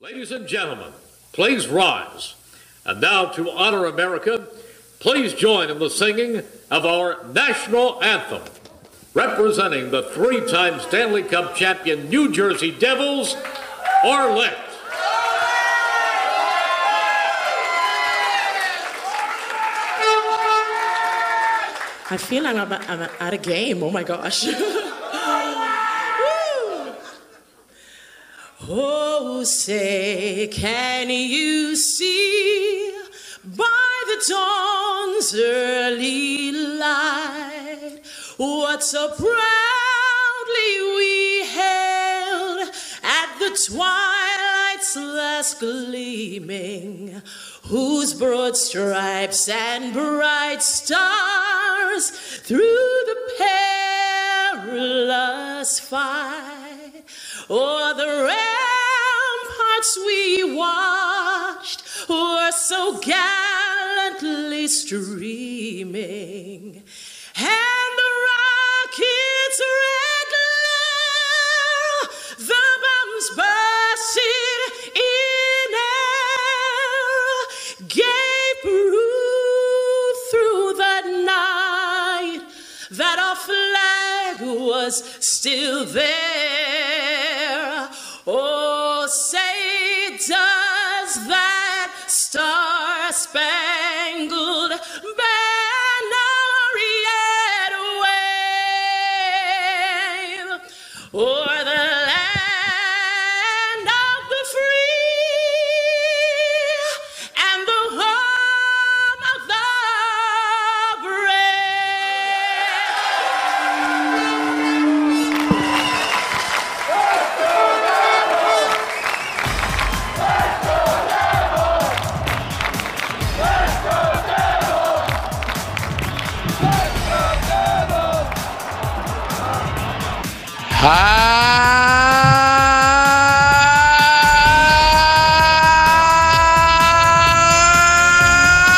Ladies and gentlemen, please rise. And now to honor America, please join in the singing of our national anthem. Representing the three-time Stanley Cup champion New Jersey Devils, Arlette. I feel like I'm at a game. Oh my gosh. Oh, say, can you see by the dawn's early light what so proudly we hailed at the twilight's last gleaming, whose broad stripes and bright stars through the perilous fight o'er the ramparts we watched were so gallantly streaming, and the rocket's red glare, the bombs bursting in air, gave proof through the night that our flag was still there. Oh, say, does that star-spangled banner yet wave o'er the land of the free and the home of the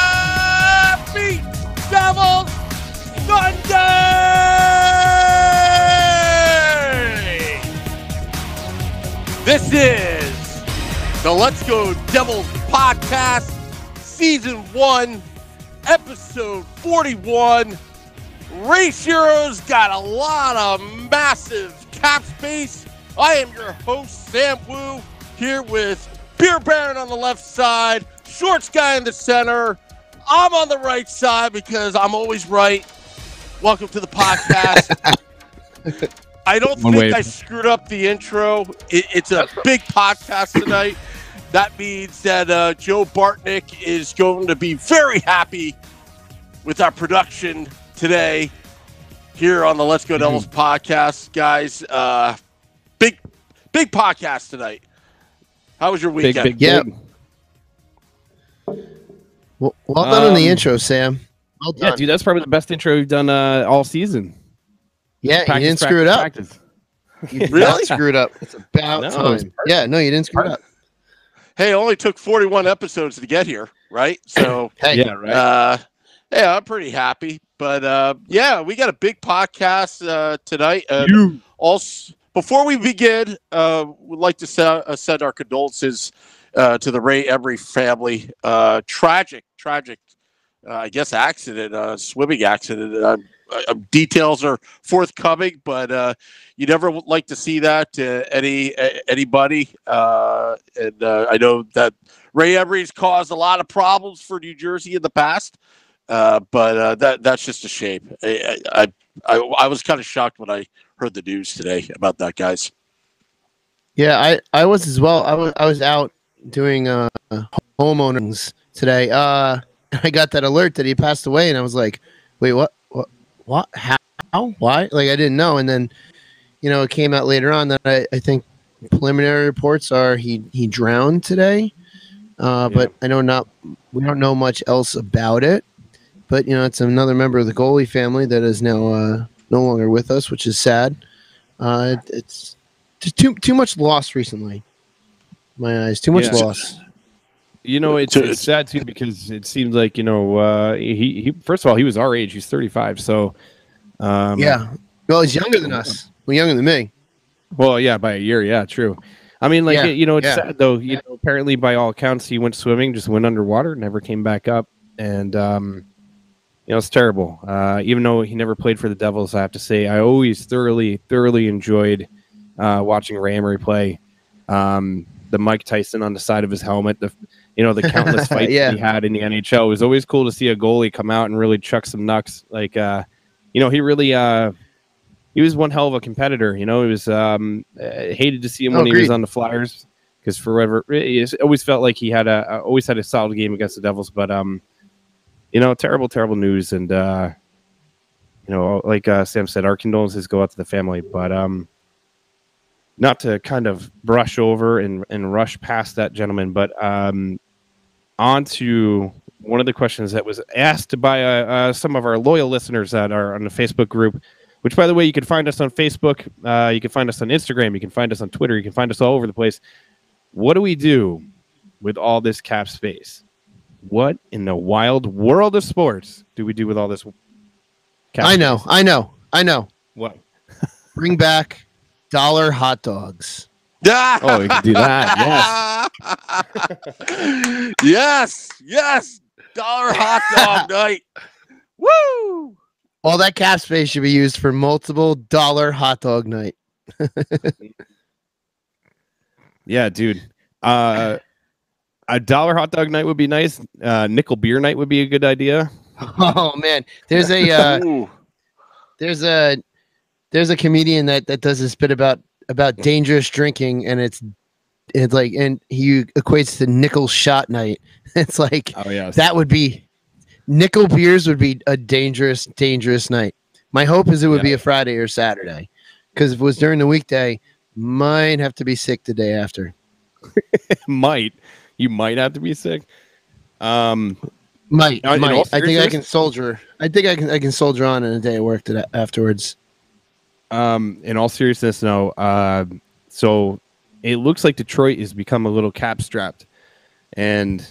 Happy Devil Sunday! This is the Let's Go Devils podcast, season 1, episode 41. Ray Shero's got a lot of massive cap space. I am your host, Sam Wu, here with Beer Baron on the left side, Shorts Guy in the center. I'm on the right side because I'm always right. Welcome to the podcast. I don't think I screwed up the intro. It's a big podcast tonight. That means that Joe Bartnick is going to be very happy with our production today here on the Let's Go Devils podcast, guys. Big podcast tonight. How was your weekend? Big. Well done on the intro, Sam. Well done. Yeah, dude, that's probably the best intro you've done all season. Yeah, you didn't screw it up. You really screwed up. It's about time. Yeah, no, you didn't screw it up. Hey, it only took 41 episodes to get here, right? So, hey, yeah, right. Yeah, I'm pretty happy. But yeah, we got a big podcast tonight. Also, before we begin, we'd like to send our condolences to the Ray Emery family. Tragic, I guess, accident, swimming accident. Details are forthcoming, but you never would like to see that to anybody. And I know that Ray Emery's caused a lot of problems for New Jersey in the past. But that's just a shame. I was kind of shocked when I heard the news today about that, guys. Yeah, I was as well. I was out doing homeowners today. I got that alert that he passed away, and I was like, "Wait, what? How? Why?" Like I didn't know, and then it came out later on that I think preliminary reports are he drowned today. But I know we don't know much else about it. But it's another member of the goalie family that is now no longer with us, which is sad. It's just too much loss recently. In my eyes, too much loss. It's sad too because it seems like he first of all he was our age. He's 35, so yeah. Well, he's younger than us. Well, younger than me. Well, yeah, by a year. Yeah, true. I mean, like, Yeah, it's yeah. sad, though. Apparently, by all accounts, he went swimming, just went underwater, never came back up. And, it's terrible. Even though he never played for the Devils, I have to say, I always thoroughly enjoyed watching Ray Emery play. The Mike Tyson on the side of his helmet, the countless fights Yeah. that he had in the NHL. It was always cool to see a goalie come out and really chuck some knucks. Like, he really, he was one hell of a competitor. He was hated to see him when he was on the Flyers because for whatever, it always felt like he had always had a solid game against the Devils. But terrible news, and like Sam said, our condolences go out to the family. But not to kind of brush over and rush past that gentleman, but on to one of the questions that was asked by some of our loyal listeners that are on the Facebook group, which, by the way, you can find us on Facebook, you can find us on Instagram, you can find us on Twitter, you can find us all over the place. What do we do with all this cap space? What in the wild world of sports do we do with all this cap space? I know. What? Bring back dollar hot dogs. Oh, we can do that. Yes. yes. Dollar hot dog night. Woo! All that cap space should be used for multiple dollar hot dog night. Yeah, dude. A dollar hot dog night would be nice. Nickel beer night would be a good idea. Oh man, there's a comedian that does this bit about dangerous drinking, and it's like, and he equates to nickel shot night. It's like, oh yeah, that would be nickel beers would be a dangerous night. My hope is it would be a Friday or Saturday, because if it was during the weekday, might have to be sick the day after. You might have to be sick. Might. I think I can soldier. I think I can soldier on in a day of work afterwards. In all seriousness, no. So it looks like Detroit has become a little cap strapped, and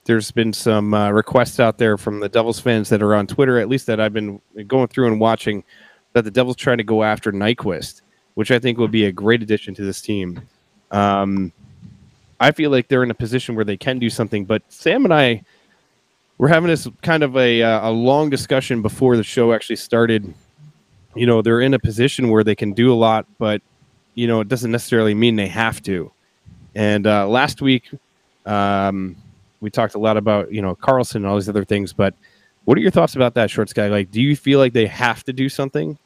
there's been some requests out there from the Devils fans that are on Twitter, at least that I've been going through and watching, that the Devils trying to go after Nyquist, which I think would be a great addition to this team. I feel like they're in a position where they can do something, but Sam and I were having this kind of a long discussion before the show actually started. They're in a position where they can do a lot, but, it doesn't necessarily mean they have to. And last week, we talked a lot about, Carlson and all these other things, but what are your thoughts about that, Shorts Guy? Like, do you feel like they have to do something?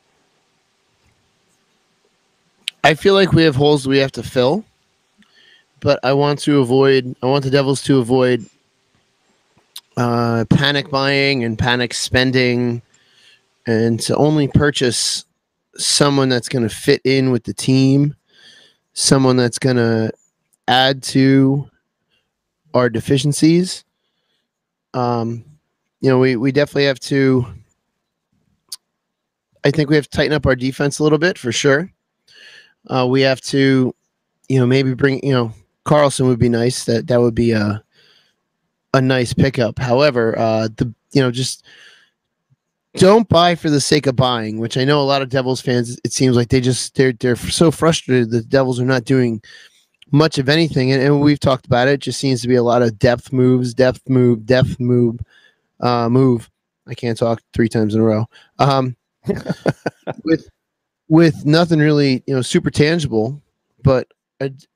I feel like we have holes we have to fill, but I want the Devils to avoid panic buying and panic spending, and to only purchase someone that's going to fit in with the team, someone that's going to add to our deficiencies. We definitely have to. I think we have to tighten up our defense a little bit for sure. We have to, maybe bring, Carlson would be nice. That would be a nice pickup. However, just don't buy for the sake of buying, which I know a lot of Devils fans, it seems like they're so frustrated that the Devils are not doing much of anything. And we've talked about it. It just seems to be a lot of depth move. I can't talk 3 times in a row. With nothing really, super tangible, but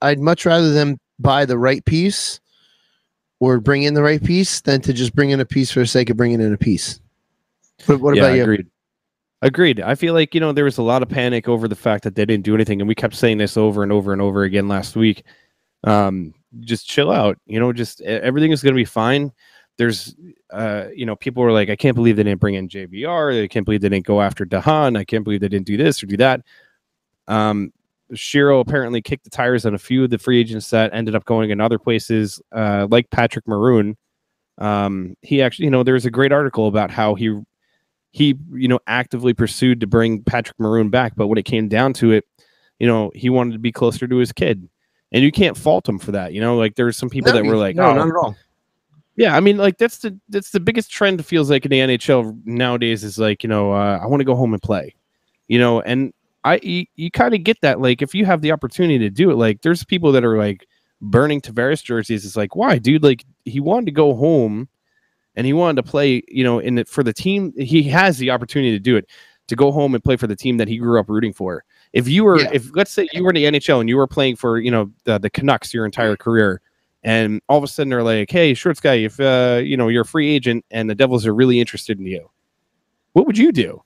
I'd much rather them buy the right piece or bring in the right piece than to just bring in a piece for the sake of bringing in a piece. What about you? Agreed. I feel like, there was a lot of panic over the fact that they didn't do anything. And we kept saying this over and over and over again last week. Just chill out, just everything is going to be fine. There's, people were like, I can't believe they didn't bring in JVR. I can't believe they didn't go after Dahan. I can't believe they didn't do this or do that. Shero apparently kicked the tires on a few of the free agents that ended up going in other places, like Patrick Maroon. He actually, there was a great article about how he actively pursued to bring Patrick Maroon back. But when it came down to it, he wanted to be closer to his kid. And you can't fault him for that. Like there's some people that were like, no, not at all. Yeah, I mean, like that's the biggest trend it feels like in the NHL nowadays is like, I want to go home and play, and you kind of get that. Like, if you have the opportunity to do it, like, there's people that are like burning Tavares jerseys. It's like, why, dude? Like, he wanted to go home and he wanted to play, for the team. He has the opportunity to do it, to go home and play for the team that he grew up rooting for. If you were, if let's say you were in the NHL and you were playing for, the Canucks your entire career, and all of a sudden they're like, hey, Shorts guy, if you're a free agent and the Devils are really interested in you, what would you do?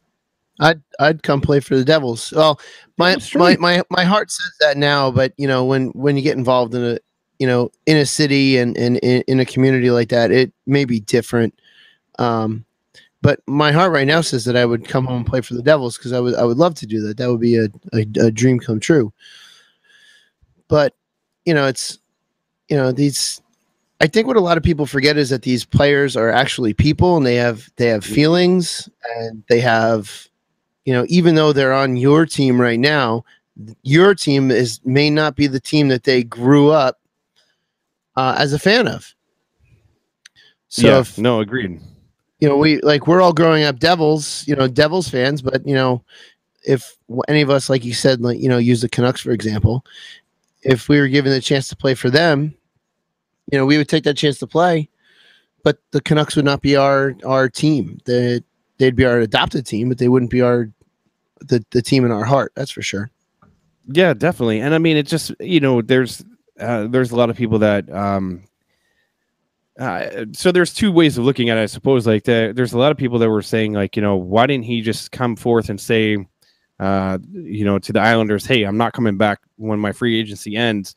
I'd come play for the Devils. Well, my heart says that now, but when you get involved in a city and in a community like that, it may be different. But my heart right now says that I would come home and play for the Devils, because I would love to do that. That would be a dream come true. But it's these. I think what a lot of people forget is that these players are actually people, and they have feelings, and they have, even though they're on your team right now, your team may not be the team that they grew up as a fan of. So agreed. We're all growing up Devils fans, but if any of us, like you said, use the Canucks for example, if we were given the chance to play for them, we would take that chance to play, but the Canucks would not be our team. They'd be our adopted team, but they wouldn't be the team in our heart. That's for sure. Yeah, definitely. And I mean, it just, there's a lot of people that, so there's two ways of looking at it, I suppose. Like, there's a lot of people that were saying, like, why didn't he just come forth and say, to the Islanders, hey, I'm not coming back when my free agency ends.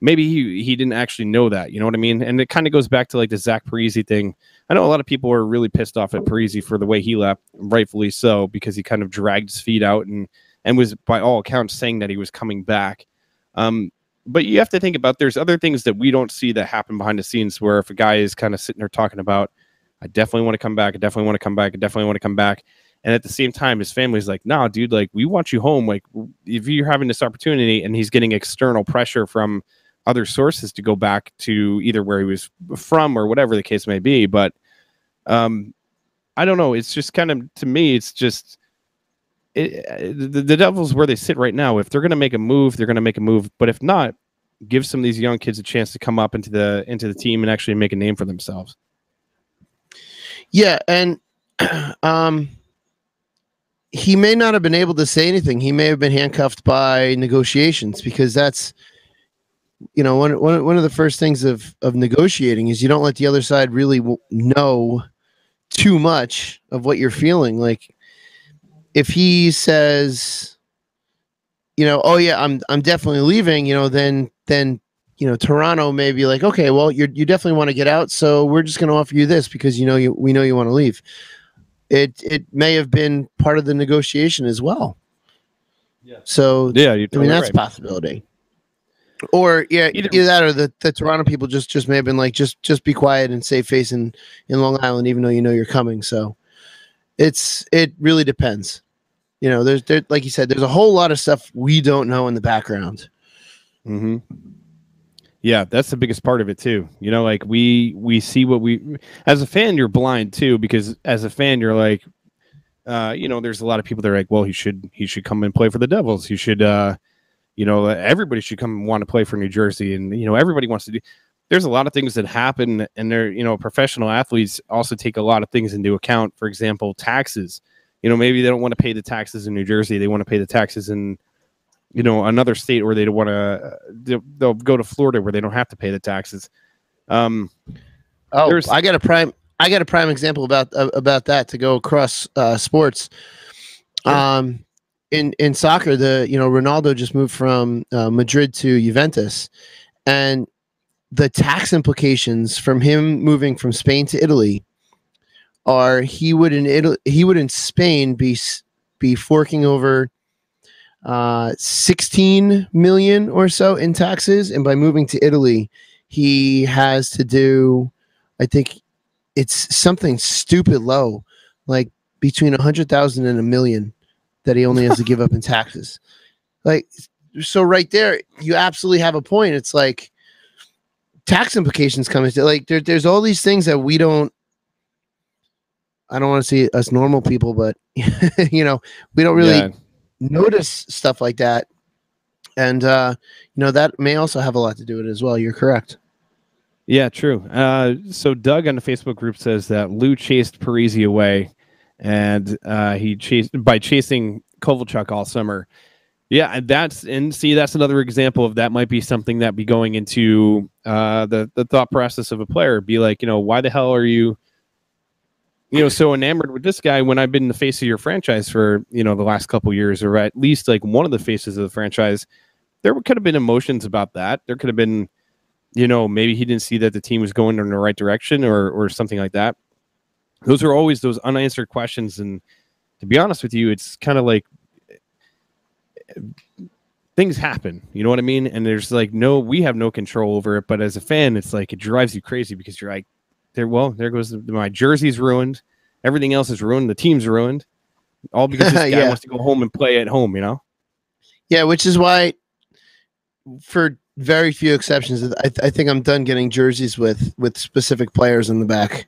Maybe he didn't actually know that, you know what I mean? And it kind of goes back to like the Zach Parise thing. I know a lot of people were really pissed off at Parise for the way he left, rightfully so, because he kind of dragged his feet out and was, by all accounts, saying that he was coming back. But you have to think about, there's other things that we don't see that happen behind the scenes, where if a guy is kind of sitting there talking about, I definitely want to come back, I definitely want to come back, I definitely want to come back. And at the same time, his family's like, nah, dude, like, we want you home. Like, if you're having this opportunity, and he's getting external pressure from other sources to go back to either where he was from or whatever the case may be. But I don't know. It's just kind of, to me, it's just the Devils where they sit right now. If they're going to make a move, they're going to make a move. But if not, give some of these young kids a chance to come up into the team and actually make a name for themselves. Yeah. And he may not have been able to say anything. He may have been handcuffed by negotiations, because that's, one of the first things of negotiating is you don't let the other side really know too much of what you're feeling. Like, if he says, oh yeah, I'm definitely leaving, then Toronto may be like, okay, well, you definitely want to get out, so we're just going to offer you this because we know you want to leave. It may have been part of the negotiation as well. Yeah. So yeah, that's right. A possibility. Or either that, or the Toronto people just may have been like, just be quiet and save face in Long Island, even though you're coming. So it really depends. There's like you said, there's a whole lot of stuff we don't know in the background. Mm-hmm. Yeah, that's the biggest part of it too. Like we see what as a fan, you're blind too, because as a fan, you're like, there's a lot of people that are like, well, he should come and play for the Devils. He should. Everybody should come and want to play for New Jersey, and everybody wants to do. There's a lot of things that happen, and they're professional athletes also take a lot of things into account. For example, taxes. Maybe they don't want to pay the taxes in New Jersey. They want to pay the taxes in another state, or they don't want to. They'll go to Florida where they don't have to pay the taxes. I got a prime example about that to go across sports. Sure. In soccer, Ronaldo just moved from Madrid to Juventus, and the tax implications from him moving from Spain to Italy are he would in Spain be forking over 16 million or so in taxes, and by moving to Italy, he has to do, I think it's something stupid low, like between 100,000 and $1 million. That he only has to give up in taxes. Like, so right there, you absolutely have a point. It's like tax implications come into, like, there's all these things that we don't, I don't want to see us normal people, but we don't really notice stuff like that. And, that may also have a lot to do with it as well. You're correct. Yeah, true. So Doug on the Facebook group says that Lou chased Parisi away, and he chasing Kovalchuk all summer. Yeah, that's another example of that might be something that be going into the thought process of a player. Be like, why the hell are you, so enamored with this guy when I've been the face of your franchise for, the last couple years, or at least like one of the faces of the franchise. There could have been emotions about that. There could have been, maybe he didn't see that the team was going in the right direction or something like that. Those are always those unanswered questions. And to be honest with you, it's kind of like, things happen, you know what I mean? And there's like we have no control over it, but as a fan, it's like it drives you crazy because you're like, there goes my jersey's ruined, everything else is ruined, the team's ruined, all because this guy wants to go home and play at home, Yeah, which is why, for very few exceptions, I think I'm done getting jerseys with specific players in the back.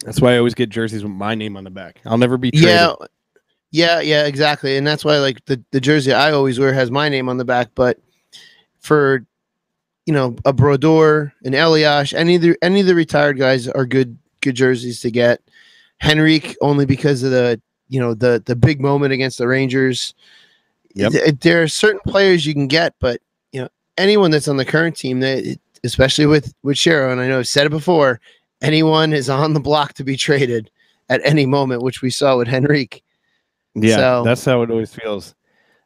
That's why I always get jerseys with my name on the back. I'll never be traded. Yeah, exactly. And that's why like the jersey I always wear has my name on the back. But for, a Brodeur, an Eliash, any of the retired guys are good jerseys to get. Henrique, only because of the big moment against the Rangers. Yep. There are certain players you can get, but anyone that's on the current team, especially with Shero, and I know I've said it before, anyone is on the block to be traded at any moment, which we saw with Henrique. Yeah, so that's how it always feels.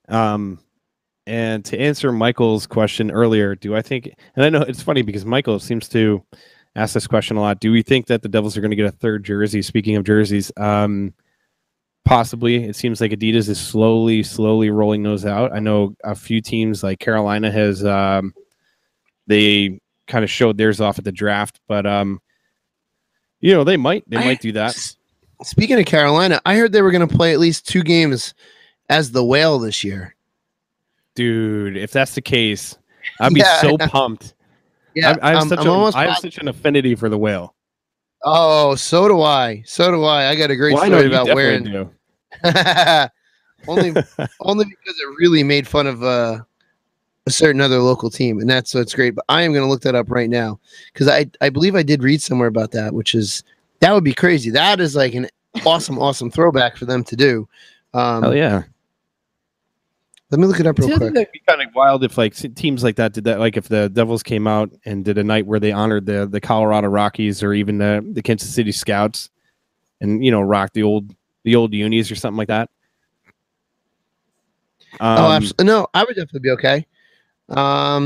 And to answer Michael's question earlier, do I think, and I know it's funny because Michael seems to ask this question a lot, do we think that the Devils are going to get a third jersey? Speaking of jerseys, possibly. It seems like Adidas is slowly rolling those out. I know a few teams like Carolina has, they kind of showed theirs off at the draft, but they might do that. Speaking of Carolina, I heard they were going to play at least 2 games as the Whale this year. Dude, if that's the case, I'd be so pumped. Yeah, I have such an affinity for the Whale. Oh, so do I. I got a great story about wearing. only because it really made fun of a certain other local team, and so it's great. But I am going to look that up right now because I believe I did read somewhere about that, that would be crazy. That is like an awesome throwback for them to do. Hell yeah. Let me look it up real quick. That'd be kind of wild if like teams like that did that. Like if the Devils came out and did a night where they honored the Colorado Rockies or even the Kansas City Scouts, and rock the old unis or something like that. Absolutely. No, I would definitely be okay. Blah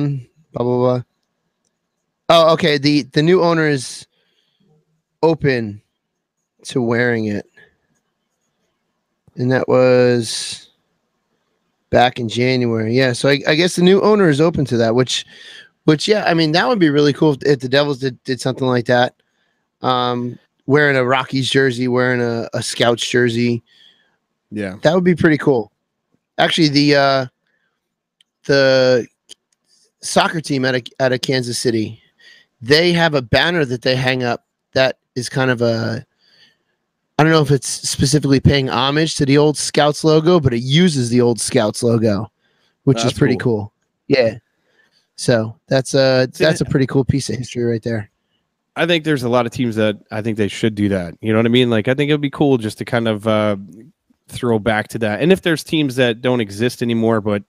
blah blah. Oh, okay. The new owner is open to wearing it, and that was back in January. Yeah, so I guess the new owner is open to that, which yeah, I mean that would be really cool if the Devils did something like that. Wearing a Rockies jersey, wearing a Scouts jersey. Yeah, that would be pretty cool. Actually, the soccer team out of Kansas City, they have a banner that they hang up that is kind of I don't know if it's specifically paying homage to the old Scouts logo, but it uses the old Scouts logo, which is pretty cool. Yeah. So that's a pretty cool piece of history right there. I think there's a lot of teams that I think they should do that. You know what I mean? Like, I think it'd be cool just to kind of throw back to that. And if there's teams that don't exist anymore, but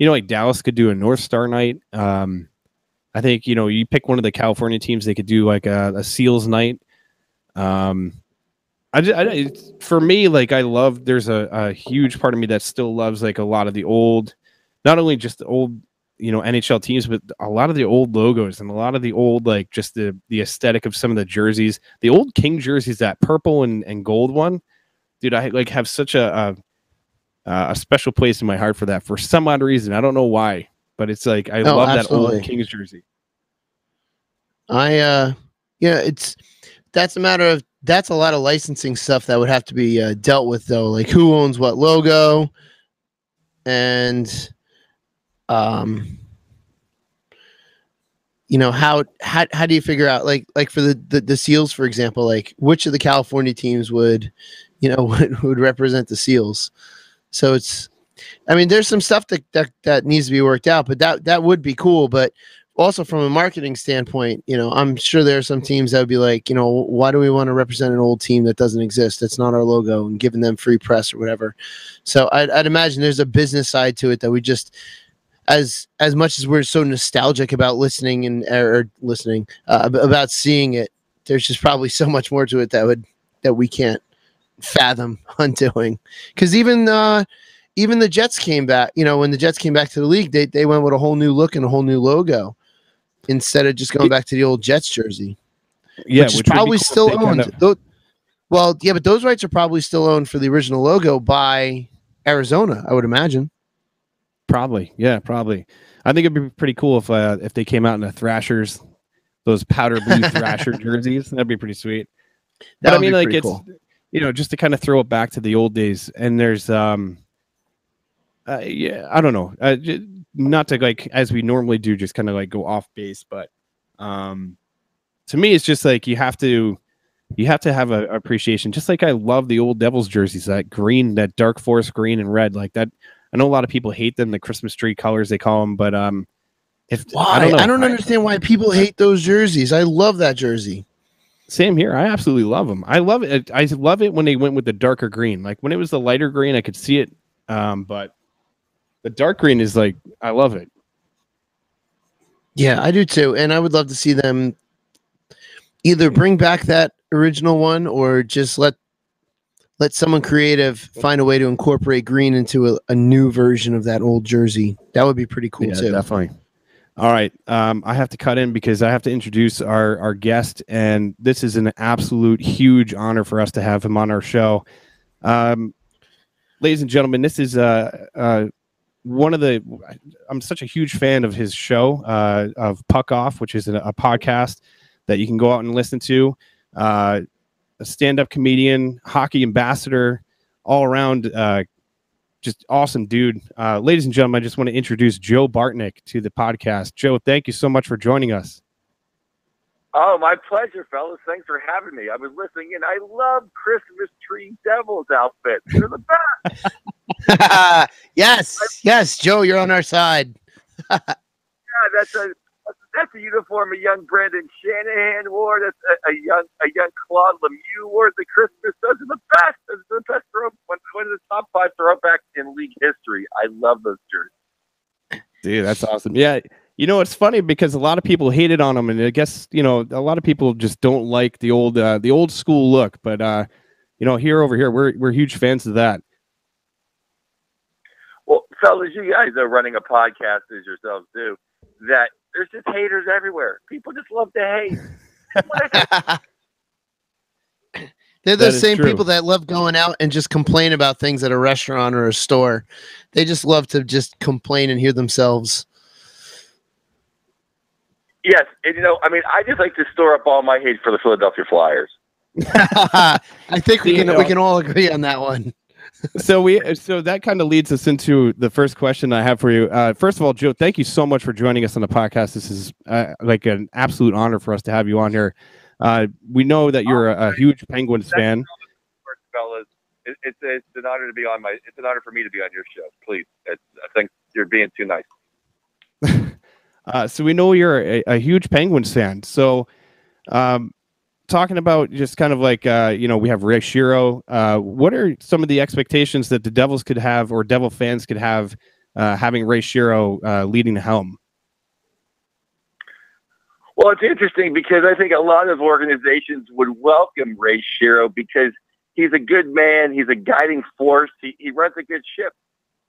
like Dallas could do a North Star night. I think, you pick one of the California teams, they could do like a Seals night. For me, like there's a huge part of me that still loves like a lot of the old, not only just the old, NHL teams, but a lot of the old logos and a lot of the old, like just the aesthetic of some of the jerseys, the old King jerseys, that purple and gold one, dude, I like have such a special place in my heart for that for some odd reason. I don't know why, but it's like, I love absolutely. That old Kings jersey. That's a lot of licensing stuff that would have to be dealt with, though. Like who owns what logo, and how do you figure out like for the Seals, for example, like which of the California teams would represent the Seals? So I mean, there's some stuff that needs to be worked out, but that would be cool. But also from a marketing standpoint, I'm sure there are some teams that would be like, why do we want to represent an old team that doesn't exist? That's not our logo, and giving them free press or whatever. So I'd imagine there's a business side to it that we just, as much as we're so nostalgic about listening about seeing it, there's just probably so much more to it that we can't fathom undoing. Because even the Jets came back, when the Jets came back to the league, they went with a whole new look and a whole new logo instead of just going back to the old Jets jersey. Yeah, which is probably still owned. Well, yeah, but those rights are probably still owned for the original logo by Arizona, I would imagine. Probably, yeah, probably. I think it'd be pretty cool if they came out in the Thrashers, those powder blue Thrasher jerseys. That'd be pretty sweet. But I mean, like, it's cool. Just to kind of throw it back to the old days. And there's yeah, I don't know, not to, like, as we normally do, just kind of like go off base, but to me, it's just like you have to have an appreciation. Just like I love the old Devils jerseys, that green, that dark forest green and red, like that. I know a lot of people hate them, the Christmas tree colors they call them, but why? I don't understand why people hate those jerseys. I love that jersey. Same here. I absolutely love them. I love it. I love it when they went with the darker green. Like when it was the lighter green, I could see it, but the dark green is like, I love it. Yeah, I do too, and I would love to see them either bring back that original one or just let someone creative find a way to incorporate green into a new version of that old jersey. That would be pretty cool too. Definitely. All right. I have to cut in because I have to introduce our guest, and this is an absolute huge honor for us to have him on our show. Ladies and gentlemen, this is one of the, I'm such a huge fan of his show, of Puck Off, which is a podcast that you can go out and listen to. A stand-up comedian, hockey ambassador, all around, just awesome dude. Ladies and gentlemen, I just want to introduce Joe Bartnick to the podcast. Joe, thank you so much for joining us. Oh, my pleasure, fellas. Thanks for having me. I was listening, and I love Christmas tree Devils outfits. They're the best. Yes, Joe, you're on our side. Yeah, that's a uniform a young Brendan Shanahan wore. That's a young Claude Lemieux wore. The Christmas. Those are the best. Those are the best one of the top 5 throwbacks in league history. I love those jerseys. Dude, that's awesome. Yeah, it's funny because a lot of people hated on them, and I guess a lot of people just don't like the old school look. But over here, we're huge fans of that. Well, fellas, you guys are running a podcast as yourselves do. That there's just haters everywhere. People just love to hate. They're the same people that love going out and just complain about things at a restaurant or a store. They just love to just complain and hear themselves. Yes, and I just like to store up all my hate for the Philadelphia Flyers. I think we can all agree on that one. So that kind of leads us into the first question I have for you. First of all, Joe, thank you so much for joining us on the podcast. This is like an absolute honor for us to have you on here. We know that you're a huge Penguins fan. Fellas, it's an honor to be on it's an honor for me to be on your show. Please, I think you're being too nice. So we know you're a huge Penguins fan. So, talking about just kind of like, we have Ray Shero. What are some of the expectations that the Devils could have, or Devil fans could have, having Ray Shero leading the helm? Well, it's interesting because I think a lot of organizations would welcome Ray Shero because he's a good man. He's a guiding force. He runs a good ship.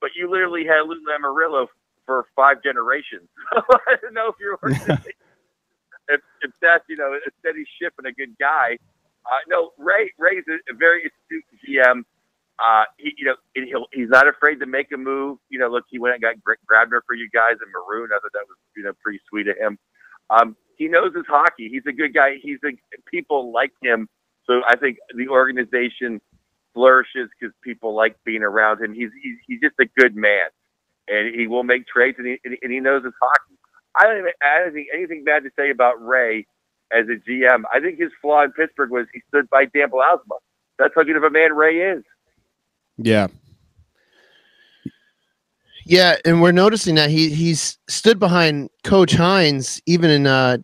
But you literally had Lou Lamoriello for 5 generations. I don't know if you're if that's a steady ship and a good guy. No, Ray's a very astute GM. He's not afraid to make a move. Look, he went and got Grabner for you guys in maroon. I thought that was pretty sweet of him. He knows his hockey. He's a good guy. People like him. So I think the organization flourishes because people like being around him. He's just a good man, and he will make trades, and he knows his hockey. I don't think anything bad to say about Ray as a GM. I think his flaw in Pittsburgh was he stood by Dan Bylsma. That's how good of a man Ray is. Yeah. Yeah, and we're noticing that he's stood behind Coach Hines even in the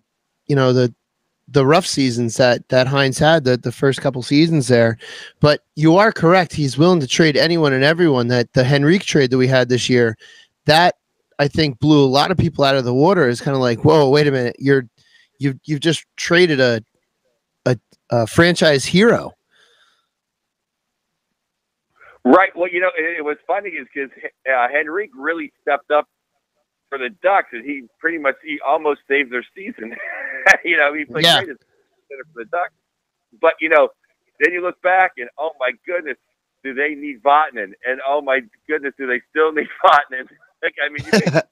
rough seasons that Hines had the first couple seasons there. But you are correct; he's willing to trade anyone and everyone. That the Henrique trade that we had this year, that I think blew a lot of people out of the water. Is kind of like, whoa, wait a minute, you've just traded a franchise hero. Right. Well, it was funny is because Henrique really stepped up for the Ducks, and he almost saved their season. He played great for the Ducks. But then you look back, and oh my goodness, do they need Vatanen? And oh my goodness, do they still need Vatanen? You can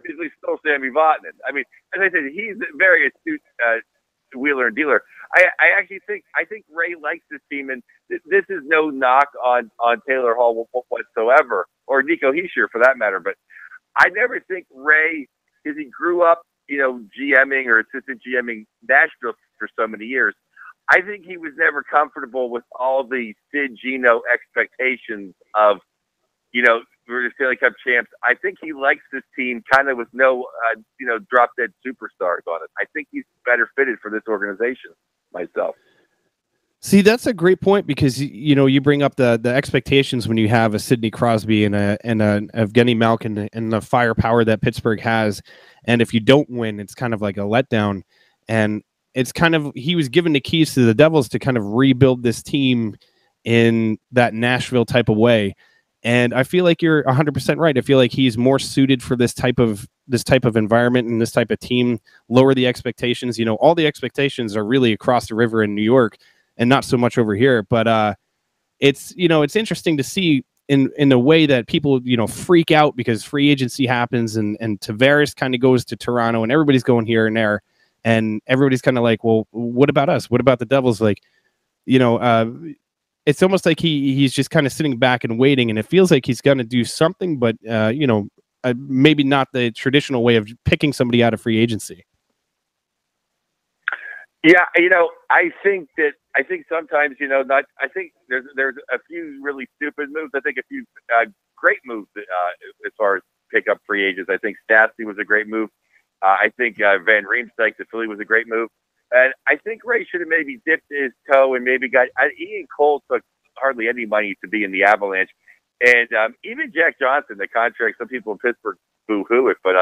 easily still Sammy Vatanen. As I said, he's a very astute wheeler and dealer. I actually think Ray likes this team, and this is no knock on Taylor Hall whatsoever, or Nico Hischier for that matter. But I never think Ray, because he grew up, GMing or assistant GMing Nashville for so many years. I think he was never comfortable with all the Sid Gino expectations of, we're the Stanley Cup champs. I think he likes this team kind of with no, drop dead superstars on it. I think he's better fitted for this organization myself. See, that's a great point because you bring up the expectations when you have a Sidney Crosby and a Evgeny Malkin and the firepower that Pittsburgh has, and if you don't win, it's kind of like a letdown. And it's kind of he was given the keys to the Devils to kind of rebuild this team in that Nashville type of way. And I feel like you're 100% right. I feel like he's more suited for this type of environment and this type of team. Lower the expectations. All the expectations are really across the river in New York, and not so much over here. But it's interesting to see in a way that people freak out because free agency happens and Tavares kind of goes to Toronto and everybody's going here and there, and everybody's kind of like, well, what about us? What about the Devils? It's almost like he's just kind of sitting back and waiting, and it feels like he's going to do something, but maybe not the traditional way of picking somebody out of free agency. Yeah, I think sometimes I think there's a few really stupid moves. I think a few great moves as far as pick up free agents. I think Stastny was a great move. I think Van Riemsdyk to Philly was a great move. And I think Ray should have maybe dipped his toe and maybe got Ian Cole took hardly any money to be in the Avalanche. And even Jack Johnson, the contract, some people in Pittsburgh boo-hoo it, but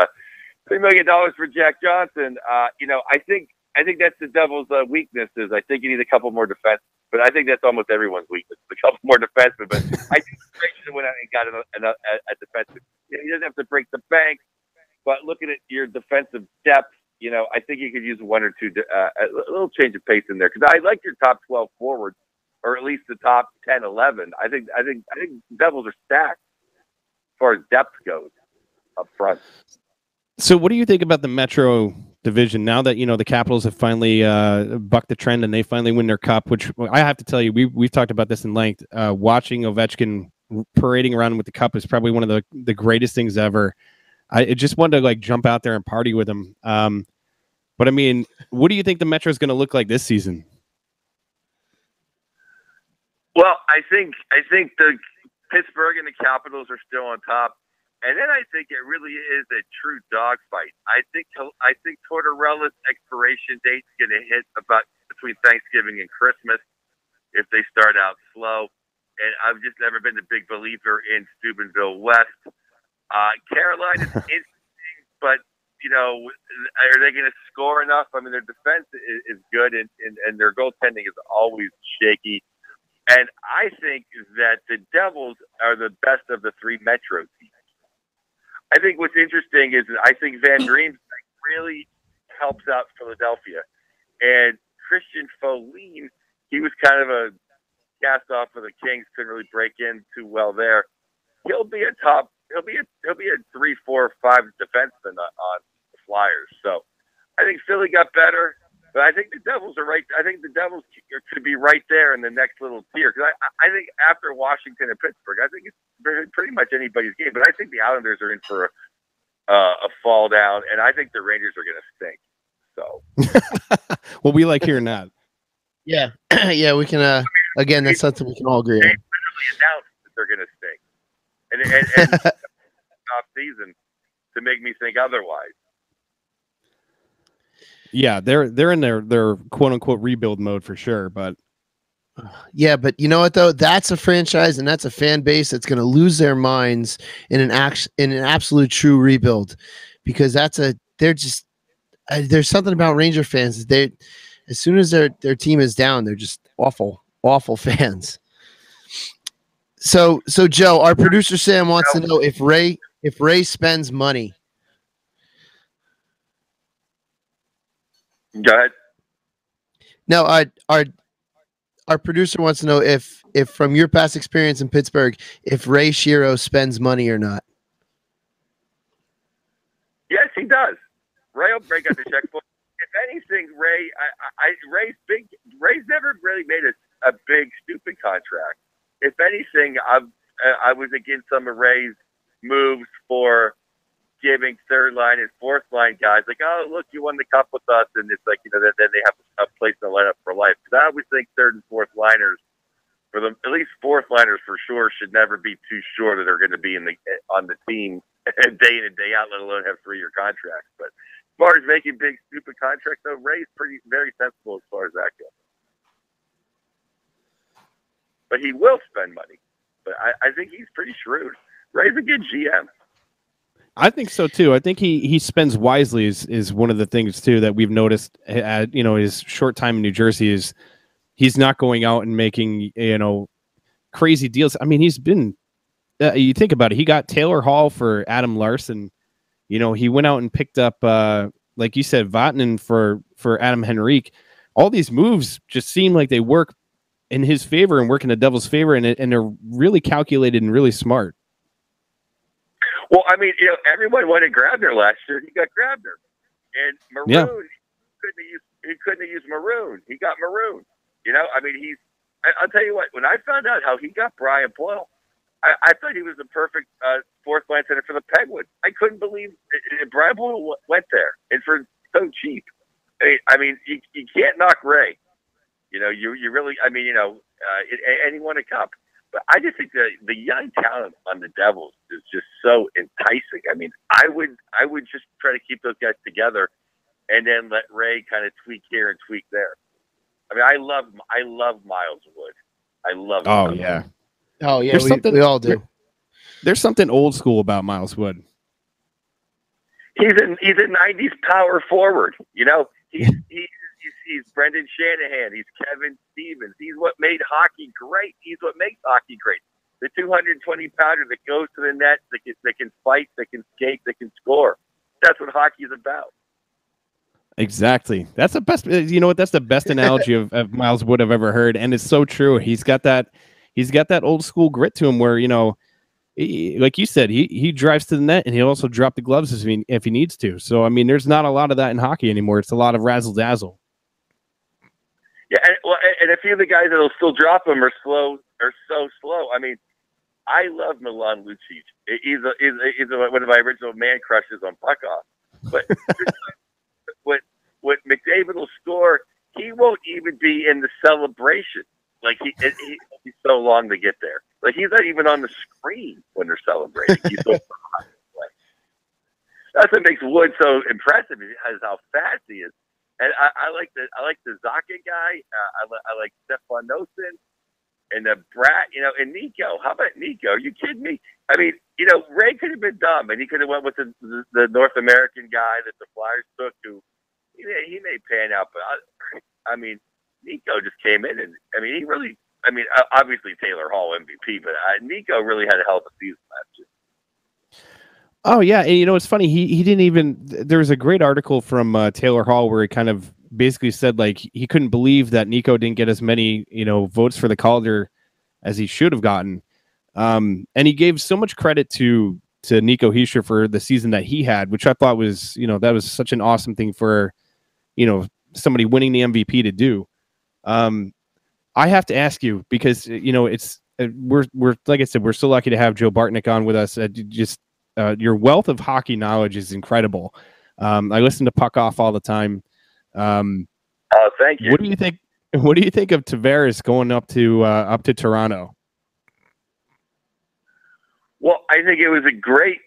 $3 million for Jack Johnson, I think that's the Devils' weaknesses. I think you need a couple more defense, but I think that's almost everyone's weakness, a couple more defensemen. But I think Ray should have went out and got a defenseman. He doesn't have to break the bank, but looking at your defensive depth, I think you could use one or two, a little change of pace in there. Because I like your top 12 forwards, or at least the top 10, 11. I think Devils are stacked as far as depth goes up front. So what do you think about the Metro division now that, the Capitals have finally bucked the trend and they finally win their cup, which I have to tell you, we've talked about this in length. Watching Ovechkin parading around with the cup is probably one of the greatest things ever. I just wanted to jump out there and party with him. But what do you think the Metro is going to look like this season? Well, I think the Pittsburgh and the Capitals are still on top, and then I think it really is a true dogfight. I think Tortorella's expiration date is going to hit about between Thanksgiving and Christmas if they start out slow. And I've just never been a big believer in Steubenville West. Carolina is interesting, but are they going to score enough? Their defense is good, and their goaltending is always shaky. And I think that the Devils are the best of the three Metro teams. I think what's interesting is I think Van Riemsdyk really helps out Philadelphia, and Christian Folin, he was kind of a cast off of the Kings, couldn't really break in too well there. He'll be a 3, 4, 5 defenseman on the Flyers. So I think Philly got better, but I think the Devils are right. I think the Devils could be right there in the next little tier. Because I think after Washington and Pittsburgh, I think it's pretty much anybody's game. But I think the Islanders are in for a fall down, and I think the Rangers are going to stink. So, well, we like hearing that. Yeah, yeah, we can. Again, that's something we can all agree on. They literally announced that they're going to stink. And season to make me think otherwise. Yeah, they're in their quote unquote rebuild mode for sure, but yeah, but you know what though? That's a franchise and that's a fan base that's going to lose their minds in an absolute true rebuild, because there's something about Ranger fans. As soon as their team is down, they're just awful fans. So Joe, our producer Sam wants to know if Ray spends money. Go ahead. No, our producer wants to know if from your past experience in Pittsburgh, if Ray Shero spends money or not. Yes, he does. Ray will break out the checkbook. If anything, Ray's never really made a big stupid contract. If anything, I was against some of Ray's moves for giving third line and fourth line guys like, oh, look, you won the cup with us, and it's like, then they have a place in the lineup for life. Because I always think third and fourth liners, at least fourth liners for sure, should never be too sure that they're going to be on the team day in and day out, let alone have 3-year contracts. But as far as making big stupid contracts, though, Ray's very sensible as far as that goes. But he will spend money. But I think he's pretty shrewd. Ray's a good GM. I think so too. I think he spends wisely is one of the things too that we've noticed at his short time in New Jersey is he's not going out and making crazy deals. I mean, he's been you think about it, he got Taylor Hall for Adam Larson. He went out and picked up like you said, Vatanen for Adam Henrique. All these moves just seem like they work in his favor and work in the Devils' favor, and they're really calculated and really smart. Well, I mean, everyone wanted Grabner last year. He got Grabner, and Maroon. Yeah. He couldn't have used Maroon. He got Maroon. I mean, I'll tell you what. When I found out how he got Brian Boyle, I thought he was the perfect fourth line center for the Penguins. I couldn't believe Brian Boyle went there, and for so cheap. I mean, you can't knock Ray. You really. I mean, and he won a cup. But I just think the young talent on the Devils is just so enticing. I mean, I would just try to keep those guys together, and then let Ray kind of tweak here and tweak there. I mean, I love Miles Wood. I love him. Oh yeah. Oh yeah. We all do. There's something old school about Miles Wood. He's a 90s power forward. He's Brendan Shanahan. He's Kevin Stevens. He's what made hockey great. He's what makes hockey great. The 220-pounder that goes to the net, that can fight, that can skate, that can score. That's what hockey is about. Exactly. That's the best. You know what? That's the best analogy of Miles Wood I've ever heard, and it's so true. He's got that old school grit to him, where like you said, he drives to the net, and he'll also drop the gloves if he needs to. So I mean, there's not a lot of that in hockey anymore. It's a lot of razzle dazzle. Yeah, and a few of the guys that'll still drop him are so slow. I mean, I love Milan Lucic. He's one of my original man crushes on puck-off. But what McDavid will score, he won't even be in the celebration. Like he's so long to get there. Like he's not even on the screen when they're celebrating. He's so fast. That's what makes Wood so impressive, is how fast he is. And I like the Zaka guy. I like Stefan Nosen and the Brat, and Nico. How about Nico? Are you kidding me? I mean, Ray could have been dumb, and he could have went with the North American guy that the Flyers took, who he may pan out. But I mean, Nico just came in, and I mean, obviously Taylor Hall MVP, but Nico really had a hell of a season last year. Oh yeah, and it's funny. He didn't even. There was a great article from Taylor Hall where he kind of basically said like he couldn't believe that Nico didn't get as many votes for the Calder as he should have gotten, and he gave so much credit to Nico Hischier for the season that he had, which I thought was that was such an awesome thing for somebody winning the MVP to do. I have to ask you, because it's we're like I said, we're so lucky to have Joe Bartnick on with us. Your wealth of hockey knowledge is incredible. I listen to Puck Off all the time. Thank you. What do you think? What do you think of Tavares going up to Toronto? Well, I think it was a great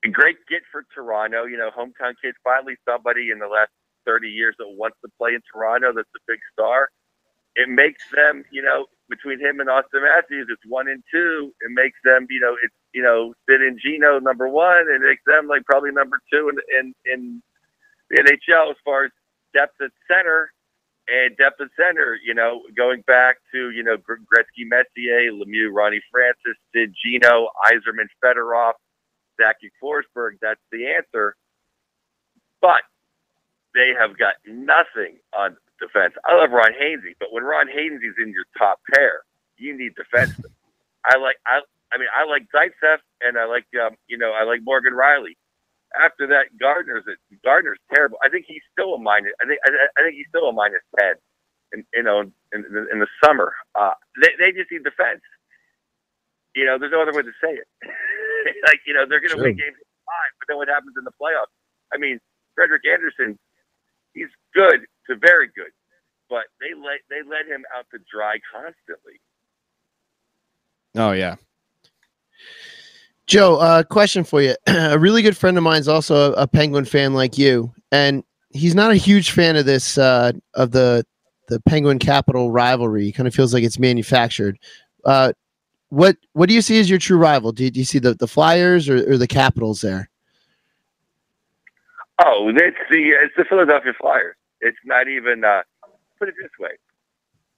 a great get for Toronto. You know, hometown kids, finally somebody in the last 30 years that wants to play in Toronto that's a big star. It makes them, you know, between him and Austin Matthews, it's 1 and 2. It makes them, you know, it's, you know, Sid and Gino number 1. It makes them like probably number 2 in the NHL as far as depth at center. And depth at center, you know, going back to, you know, Gretzky, Messier, Lemieux, Ronnie Francis, Sid, Gino, Yzerman, Fedorov, Zachary Forsberg, that's the answer. But they have got nothing on defense. I love Ron Hainsey, but when Ron Hainsey's in your top pair, you need defensemen. I like Zaitsev, and I like Morgan Riley. After that, Gardner's terrible. I think he's still a minus. I think he's still a -10. In the summer, they just need defense. You know, there's no other way to say it. Like, you know, they're going to win games 5, but then what happens in the playoffs? I mean, Frederick Anderson, he's good to very good, but they let him out to dry constantly. Oh yeah. Joe, question for you. A really good friend of mine is also a Penguin fan like you, and he's not a huge fan of this of the Penguin Capital rivalry. He kind of feels like it's manufactured. What do you see as your true rival? Do you see the Flyers or the Capitals there? Oh, it's the Philadelphia Flyers. It's not even. Put it this way: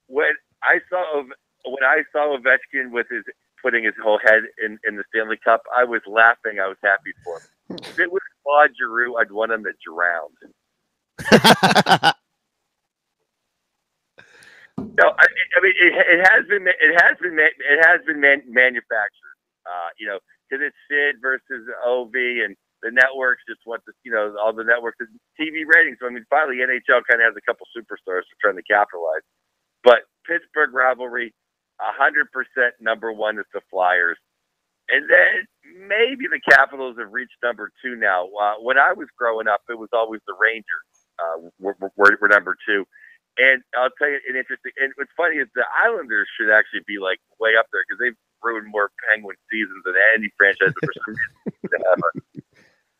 when I saw Ovechkin with putting his whole head in the Stanley Cup, I was laughing. I was happy for him. If it was Claude Giroux, I'd want him to drown. No, I mean it has been manufactured. You know, because it's Sid versus OV, and the networks just want to, you know, all the networks and TV ratings. So I mean, finally NHL kind of has a couple superstars to trying to capitalize. But Pittsburgh rivalry, 100% number 1 is the Flyers, and then maybe the Capitals have reached number 2 now. When I was growing up, it was always the Rangers. Were number 2. And I'll tell you an interesting, and what's funny is the Islanders should actually be like way up there because they've ruined more Penguin seasons than any franchise for some reason. They have a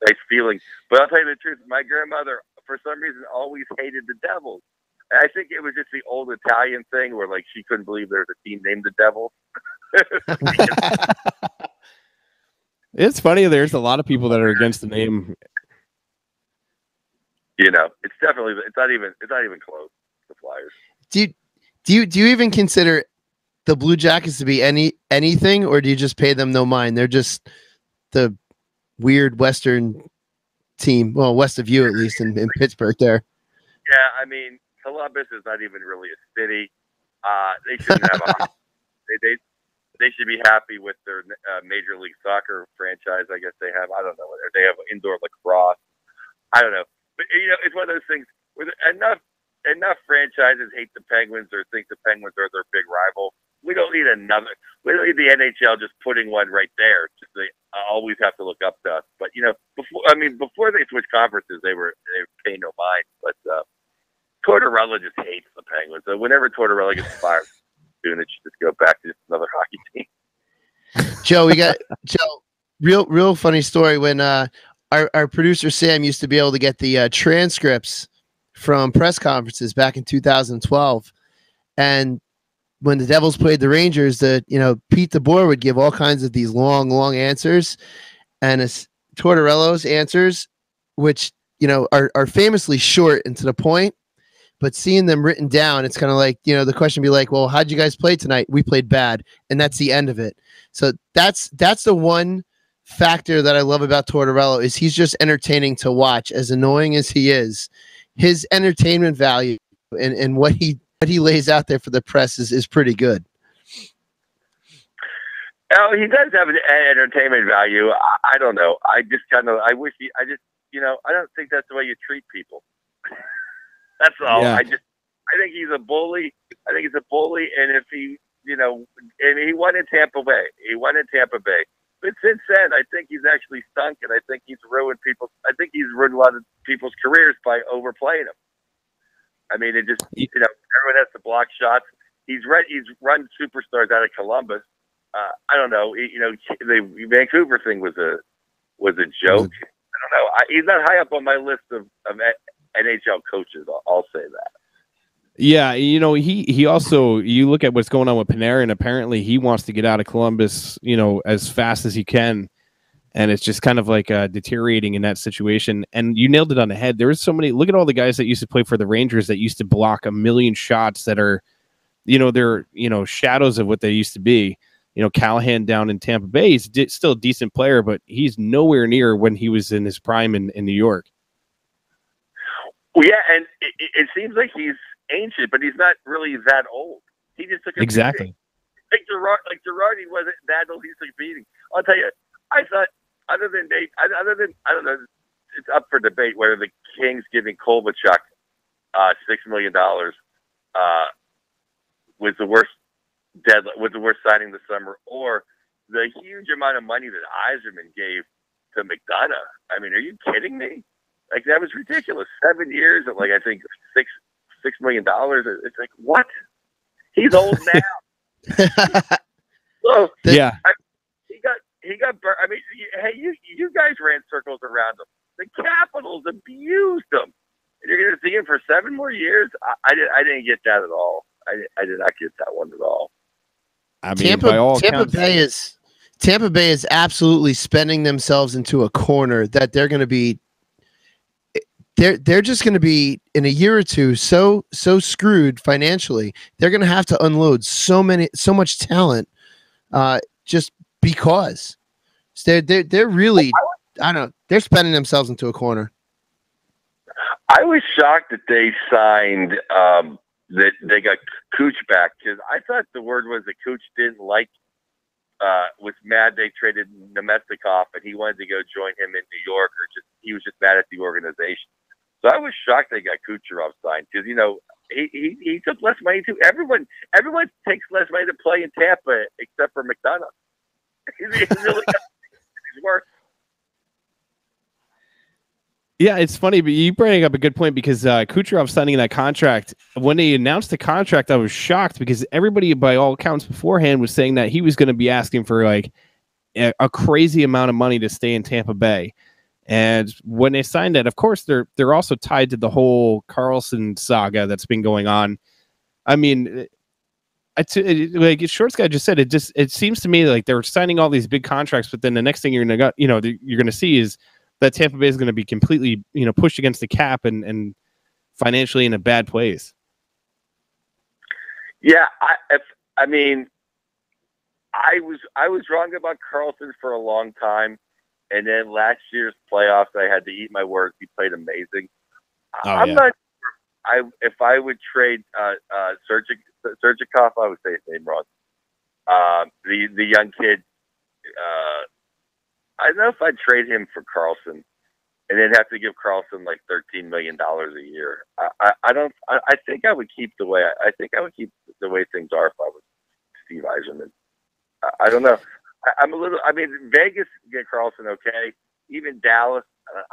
nice feeling. But I'll tell you the truth, my grandmother, for some reason, always hated the Devils. And I think it was just the old Italian thing where like she couldn't believe there was a team named the Devils. It's funny. There's a lot of people that are against the name. You know, it's not even close. The Flyers. Do you even consider the Blue Jackets to be anything, or do you just pay them no mind? They're just the weird Western team, well, west of you at least in Pittsburgh there. Yeah, I mean, Columbus is not even really a city. They shouldn't have a. They should be happy with their Major League Soccer franchise. I guess they have. I don't know. They have indoor lacrosse. I don't know. But you know, it's one of those things where enough franchises hate the Penguins or think the Penguins are their big rival. We don't need another. We don't need the NHL just putting one right there. Just they always have to look up to us. But you know, before they switched conferences, they were paying no mind. But Tortorella just hates the Penguins. So whenever Tortorella gets fired, doing it, should just go back to just another hockey team. Joe, real funny story when our producer Sam used to be able to get the transcripts from press conferences back in 2012, and when the Devils played the Rangers, Pete DeBoer would give all kinds of these long answers, and Tortorella's answers, which are famously short and to the point, but seeing them written down, it's kind of like the question would be like, well, how'd you guys play tonight? We played bad, and that's the end of it. So that's the one factor that I love about Tortorella is he's just entertaining to watch. As annoying as he is, his entertainment value and what he lays out there for the press is pretty good. Oh, he does have an entertainment value. I don't know. I don't think that's the way you treat people. That's all. Yeah. I think he's a bully. And if he, and he won in Tampa Bay. But since then, I think he's actually stunk, and I think he's ruined a lot of people's careers by overplaying them. I mean, it just, everyone has to block shots. He's run superstars out of Columbus. I don't know. The Vancouver thing was was a joke. I don't know. He's not high up on my list of NHL coaches. I'll say that. Yeah, you know, he also, you look at what's going on with Panarin. Apparently, he wants to get out of Columbus, you know, as fast as he can, and it's just kind of like deteriorating in that situation. And you nailed it on the head. There was so many. Look at all the guys that used to play for the Rangers that used to block a million shots that are, you know, they're, you know, shadows of what they used to be. You know, Callahan down in Tampa Bay, he's still a decent player, but he's nowhere near when he was in his prime in New York. Well, yeah, and it seems like he's ancient, but he's not really that old. He just took a exactly beating. Like Girardi wasn't that old. He took a beating. I'll tell you, I thought I don't know, it's up for debate whether the Kings giving Kovalchuk $6 million was the worst signing this summer, or the huge amount of money that Yzerman gave to McDonough. I mean, are you kidding me? Like, that was ridiculous. 7 years at, like, I think $6 million. It's like, what? He's old now. So, yeah. He got burnt. I mean, hey, you guys ran circles around him. The Capitals abused him. And you're going to see him for 7 more years? I didn't get that at all. I did not get that one at all. I mean, by all accounts, Tampa Bay is absolutely spending themselves into a corner that they're going to be. They're just going to be in a year or two so screwed financially. They're going to have to unload so much talent, just because they're really, I don't know, they're spending themselves into a corner. I was shocked that they signed that they got Cooch back, because I thought the word was that Cooch didn't like, was mad they traded Nemestikov and he wanted to go join him in New York, or he was just mad at the organization. So I was shocked they got Kucherov signed, because, you know, he took less money too. Everyone takes less money to play in Tampa except for McDonough. He's really got his work. Yeah, it's funny, but you bring up a good point, because Kucherov signing that contract, when they announced the contract, I was shocked, because everybody, by all accounts beforehand, was saying that he was going to be asking for like a crazy amount of money to stay in Tampa Bay. And when they signed that, of course, they're also tied to the whole Carlson saga that's been going on. I mean, like Shorts guy just said, it seems to me like they're signing all these big contracts, but then the next thing you're gonna see is that Tampa Bay is going to be completely, you know, pushed against the cap and financially in a bad place. Yeah, I mean, I was wrong about Carlson for a long time. And then last year's playoffs, I had to eat my words. He played amazing. I'm not sure if I would trade Sergikov, I would say his name wrong. The young kid. I don't know if I'd trade him for Carlson, and then have to give Carlson like $13 million a year. I think I would keep the way things are if I was Steve Yzerman. I don't know. I'm a little. I mean, Vegas get Carlson okay. Even Dallas.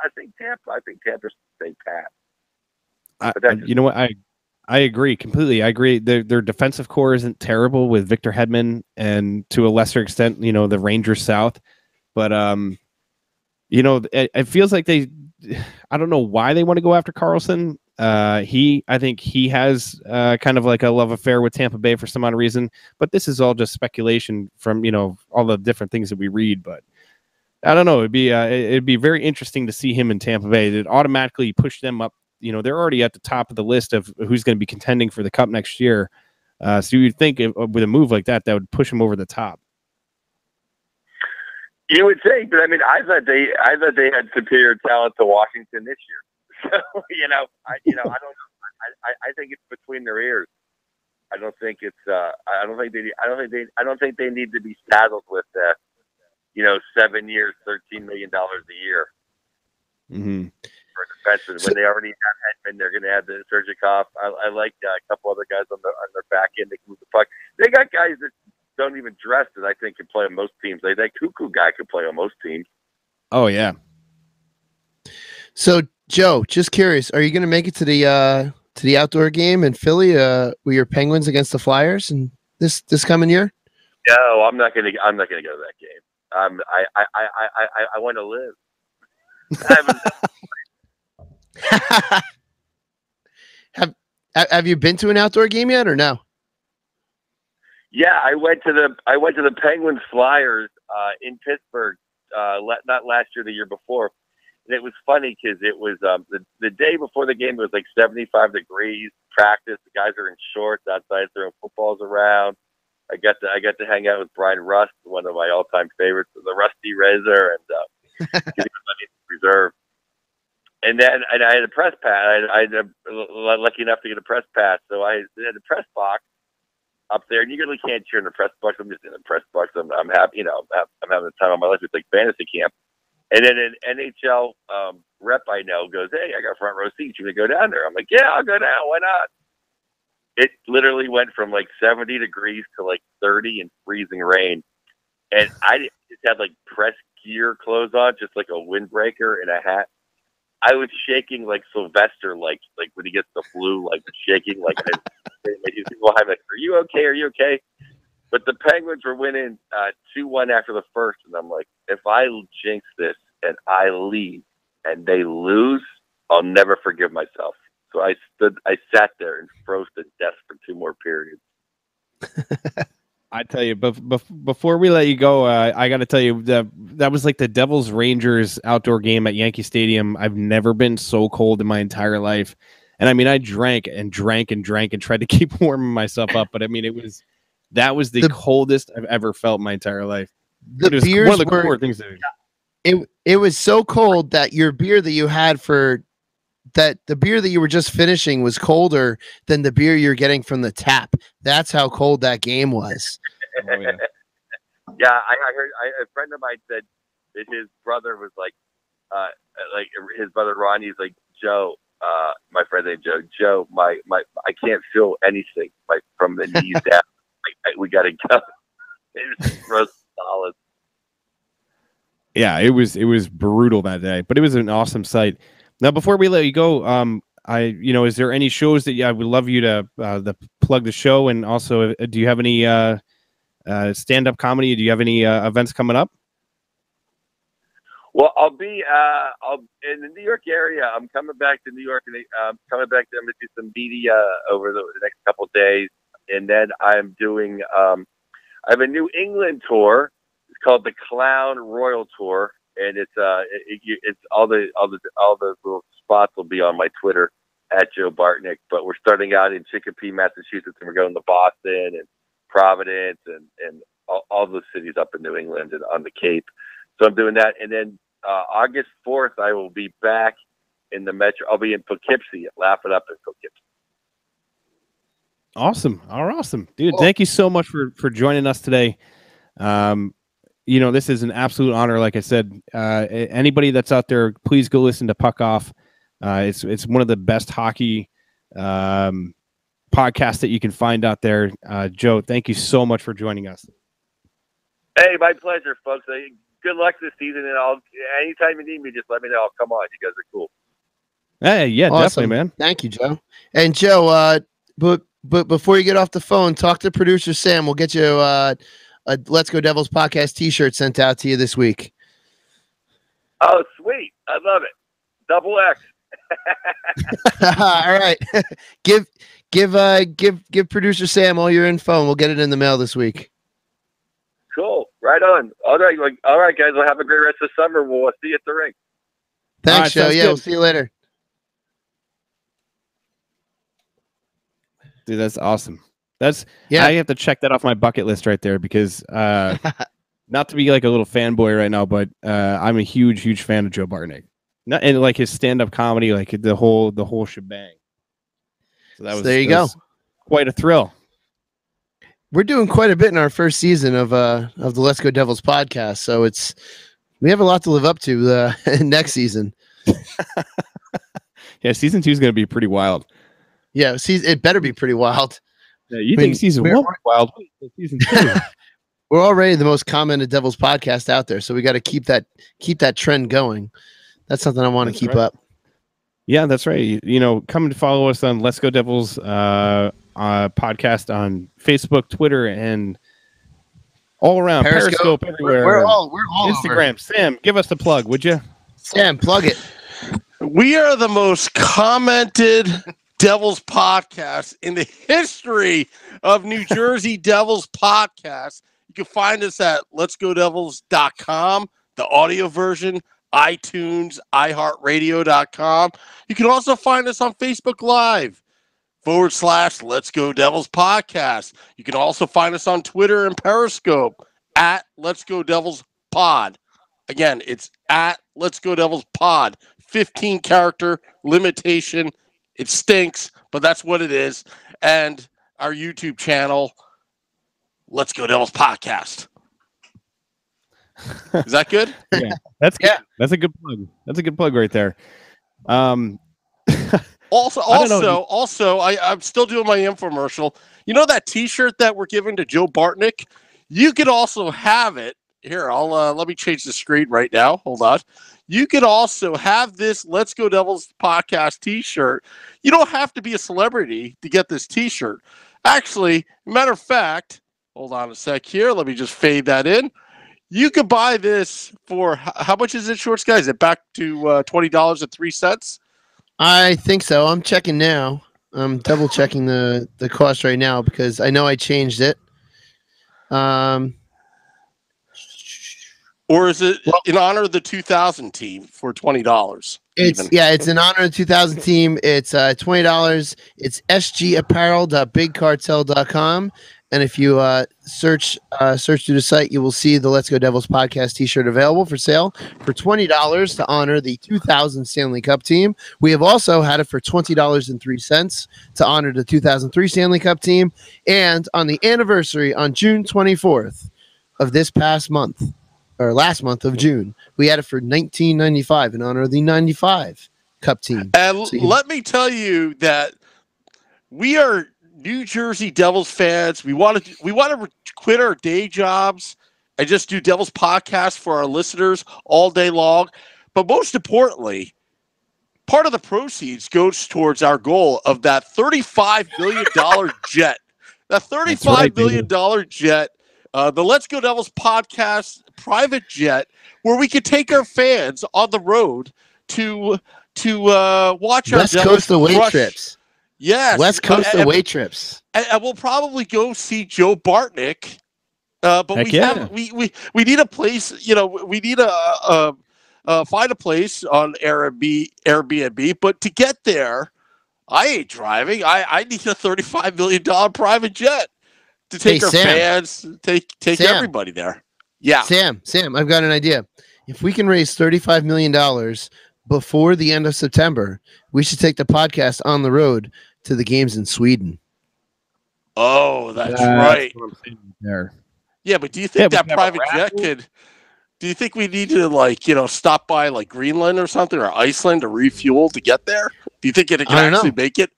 I think Tampa's stay pat. You know what? I agree completely. I agree. Their defensive core isn't terrible with Victor Hedman, and to a lesser extent, you know, the Rangers South. But you know, it feels like I don't know why they want to go after Carlson. I think he has kind of like a love affair with Tampa Bay for some odd reason, but this is all just speculation from, you know, all the different things that we read. But I don't know. It'd be very interesting to see him in Tampa Bay. It'd automatically push them up. You know, they're already at the top of the list of who's going to be contending for the Cup next year. So you'd think with a move like that would push them over the top. You would think, but I mean, I thought they had superior talent to Washington this year. So, I don't know. I think it's between their ears. I don't think it's. I don't think they need to be saddled with 7 years, $13 million a year for defensemen. When they already have Hedman, they're going to add the Sergikov. I like a couple other guys on their back end that can move the puck. They got guys that don't even dress that I think can play on most teams. That Cuckoo guy could play on most teams. Oh yeah. So, Joe, just curious, are you going to make it to the outdoor game in Philly with your Penguins against the Flyers and this coming year? No, I'm not going to go to that game. I want to live. Have you been to an outdoor game yet or no? Yeah, I went to the Penguins Flyers in Pittsburgh not last year, the year before. And it was funny because it was the day before the game. It was like 75 degrees. Practice. The guys are in shorts outside throwing footballs around. I got to hang out with Brian Rust, one of my all-time favorites, the Rusty Razor, and he was on his reserve. And then I had a press pass. I lucky enough to get a press pass, so I had a press box up there. And you really can't cheer in the press box. I'm just in the press box. I'm happy. I'm having the time of my life. It's like fantasy camp. And then an NHL rep I know goes, "Hey, I got front row seats. You want to go down there?" I'm like, "Yeah, I'll go down. Why not?" It literally went from like 70 degrees to like 30 and freezing rain. And I just had like press gear clothes on, just like a windbreaker and a hat. I was shaking like Sylvester, like when he gets the flu, like shaking, like people behind me, like, "Are you okay? Are you okay?" But the Penguins were winning 2-1 after the first, and I'm like, if I jinx this and I leave and they lose, I'll never forgive myself. So I sat there and froze to death for 2 more periods. I tell you, before we let you go, I got to tell you that was like the Devils Rangers outdoor game at Yankee Stadium. I've never been so cold in my entire life. And I mean, I drank and tried to keep warming myself up. But I mean, that was the coldest I've ever felt in my entire life. The beers one of the cooler things to do. It was so cold that your beer that you had the beer that you were just finishing was colder than the beer you're getting from the tap. That's how cold that game was. Oh, yeah. Yeah, I heard a friend of mine said that his brother was like his brother Ronnie's like, "Joe, my friend named Joe, my I can't feel anything like from the knees down. We got to go." It was frozen solid. Yeah, it was brutal that day, but it was an awesome sight. Now, before we let you go, is there any shows that I would love you to plug the show, and also, do you have any stand-up comedy? Do you have any events coming up? Well, I'll in the New York area. I'm coming back to New York, and I'm going to do some media over the next couple of days, and then I'm doing. I have a New England tour. It's called the Clown Royal Tour. And it's all the little spots will be on my Twitter at Joe Bartnick. But we're starting out in Chicopee, Massachusetts, and we're going to Boston and Providence and all those cities up in New England and on the Cape. So I'm doing that. And then August 4th, I will be back in the Metro. I'll be in Poughkeepsie, Laugh It Up in Poughkeepsie. Awesome. Awesome. Dude, Thank you so much for joining us today. This is an absolute honor. Like I said, anybody that's out there, please go listen to Puck Off. It's one of the best hockey podcasts that you can find out there. Joe, thank you so much for joining us. Hey, my pleasure, folks. Good luck this season, and anytime you need me, just let me know. I'll come on. You guys are cool. Hey, yeah, awesome. Definitely, man. Thank you, Joe. And Joe, but before you get off the phone, talk to producer Sam. We'll get you a Let's Go Devils podcast T-shirt sent out to you this week. Oh, sweet! I love it. Double X. All right, give producer Sam all your info, and we'll get it in the mail this week. Cool. Right on. All right, guys. We'll have a great rest of the summer. We'll see you at the rink. Thanks, Joe. Yeah, we'll see you later. Dude, that's awesome. I have to check that off my bucket list right there because not to be like a little fanboy right now, but I'm a huge fan of Joe Bartnick. And like his stand-up comedy, like the whole shebang. So that was quite a thrill. We're doing quite a bit in our first season of the Let's Go Devils podcast, so we have a lot to live up to next season. Yeah, season 2 is going to be pretty wild. Yeah, it better be pretty wild. Yeah, you think season 1 was wild? Season 2. We're already the most commented Devils podcast out there, so we got to keep that trend going. That's something I want to keep up. Yeah, that's right. Come and follow us on Let's Go Devils podcast on Facebook, Twitter, and all around Periscope everywhere. We're all Instagram. over. Sam, give us the plug, would you? Sam, plug it. We are the most commented Devils podcast in the history of New Jersey Devils podcasts. You can find us at letsgodevils.com, the audio version, iTunes, iHeartRadio.com. You can also find us on Facebook Live / Let's Go Devils podcast. You can also find us on Twitter and Periscope at Let's Go Devils pod. Again, it's at Let's Go Devils pod. 15 character limitation. It stinks, but that's what it is. And our YouTube channel, Let's Go Devils podcast. Is that good? Yeah, that's good. Yeah. That's a good plug. That's a good plug right there. Also, I'm still doing my infomercial. You know that T-shirt that we're giving to Joe Bartnick? You could also have it. Here, I'll let me change the screen right now. Hold on. You could also have this Let's Go Devils podcast T-shirt. You don't have to be a celebrity to get this T-shirt. Actually, matter of fact, hold on a sec here. Let me just fade that in. You could buy this for how much is it, Shorts guys? Is it back to $20.03? I think so. I'm checking now. I'm double checking the cost right now because I know I changed it. Or is it in honor of the 2000 team for $20? It's in honor of the 2000 team. It's $20. It's sgapparel.bigcartel.com. And if you search through the site, you will see the Let's Go Devils podcast T-shirt available for sale for $20 to honor the 2000 Stanley Cup team. We have also had it for $20.03 to honor the 2003 Stanley Cup team. And on the anniversary on June 24th of this past month, or last month of June, we had it for $19.95 in honor of the 95 Cup team. And let me tell you that we are New Jersey Devils fans. We want to quit our day jobs and just do Devils podcasts for our listeners all day long. But most importantly, part of the proceeds goes towards our goal of that $35 million jet. That $35 million jet, the Let's Go Devils podcast private jet, where we could take our fans on the road to watch our West Coast away trips. Yes, West Coast away trips, and we'll probably go see Joe Bartnick. But we need a place. You know, we need a find a place on Airbnb. But to get there, I ain't driving. I need a $35 million private jet to take our fans, take everybody there. Yeah, Sam, I've got an idea. If we can raise $35 million before the end of September, we should take the podcast on the road to the games in Sweden. Oh, that's right. What I'm saying there. Yeah, but do you think that private jet could? Do you think we need to stop by like Greenland or something or Iceland to refuel to get there? Do you think it can actually make it?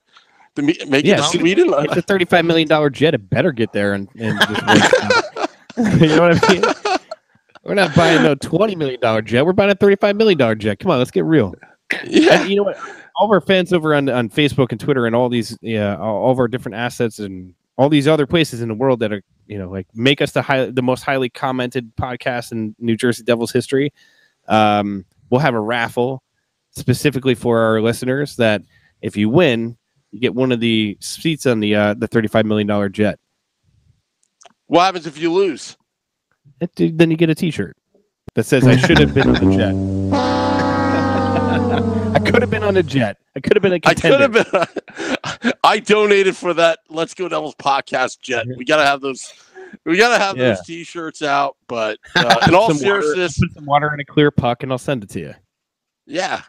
It to Sweden? It's a $35 million jet. It better get there and just work. You know what I mean? We're not buying no $20 million jet. We're buying a $35 million jet. Come on, let's get real. Yeah. And you know what? All of our fans over on Facebook and Twitter and all these, all of our different assets and all these other places in the world that are, make us the most highly commented podcast in New Jersey Devils history. We'll have a raffle specifically for our listeners that if you win, you get one of the seats on the $35 million jet. What happens if you lose? Then you get a T-shirt that says I should have been on the jet. I could have been on a jet. I could have been a contender. I donated for that Let's Go Devils podcast jet. We gotta have those. We gotta have those T-shirts out. But in all seriousness, put some water in a clear puck and I'll send it to you. Yeah.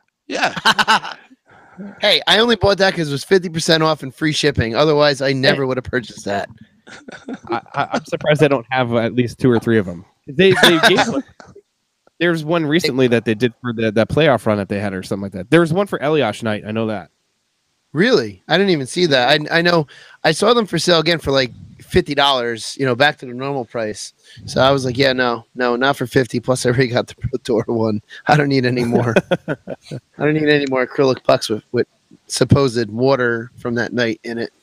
Hey, I only bought that because it was 50% off and free shipping. Otherwise, I never would have purchased that. I'm surprised I don't have at least 2 or 3 of them. They gave one. There's one recently that they did for that playoff run that they had or something like that. There was one for Elias night. I know that. Really? I didn't even see that. I know I saw them for sale again for like $50, back to the normal price. So I was like, yeah, no, not for 50. Plus I already got the Pro Tour one. I don't need any more. I don't need any more acrylic pucks with supposed water from that night in it.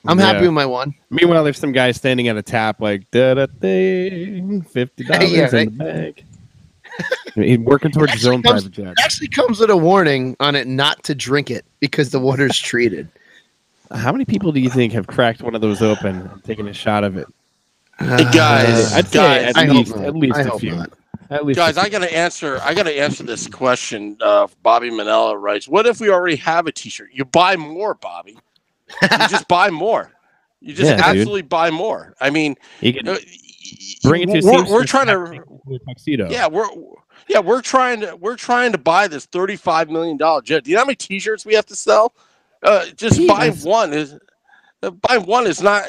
I'm happy with my one. Meanwhile, there's some guy standing at a tap like, $50 in the bag. He's working towards his own private jet. It actually comes with a warning on it not to drink it because the water's treated. How many people do you think have cracked one of those open and taken a shot of it? Hey guys, I'd say at least a few. Not. At least guys, I gotta answer this question. Bobby Manella writes, "What if we already have a T-shirt? You buy more, Bobby. You just buy more. You just absolutely buy more. I mean, you can bring it to we're trying to tuxedo. We're trying to buy this $35 million jet. Do you know how many T-shirts we have to sell? Just buy one is not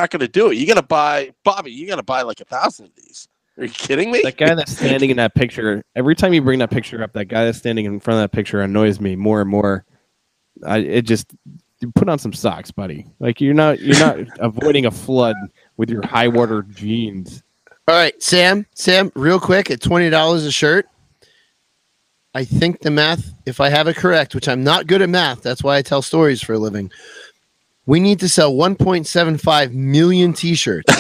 going to do it. You got to buy, Bobby. You got to buy like 1,000 of these. Are you kidding me? That guy that's standing in that picture. Every time you bring that picture up, that guy that's standing in front of that picture annoys me more and more. You put on some socks, buddy. Like you're not avoiding a flood with your high water jeans. All right, Sam, real quick, at $20 a shirt. I think the math, if I have it correct, which I'm not good at math, that's why I tell stories for a living. We need to sell 1.75 million T-shirts.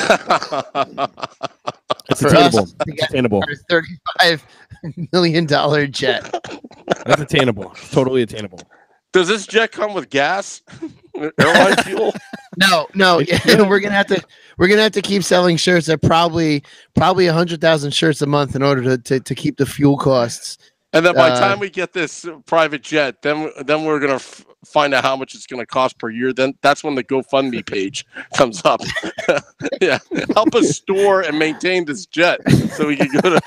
It's attainable. It's attainable. Our $35 million jet. That's attainable. It's totally attainable. Does this jet come with gas? Airline fuel? No. We're gonna have to keep selling shirts at probably 100,000 shirts a month in order to keep the fuel costs. And then by the time we get this private jet, then we're gonna find out how much it's gonna cost per year. Then that's when the GoFundMe page comes up. Yeah, help us store and maintain this jet so we can go to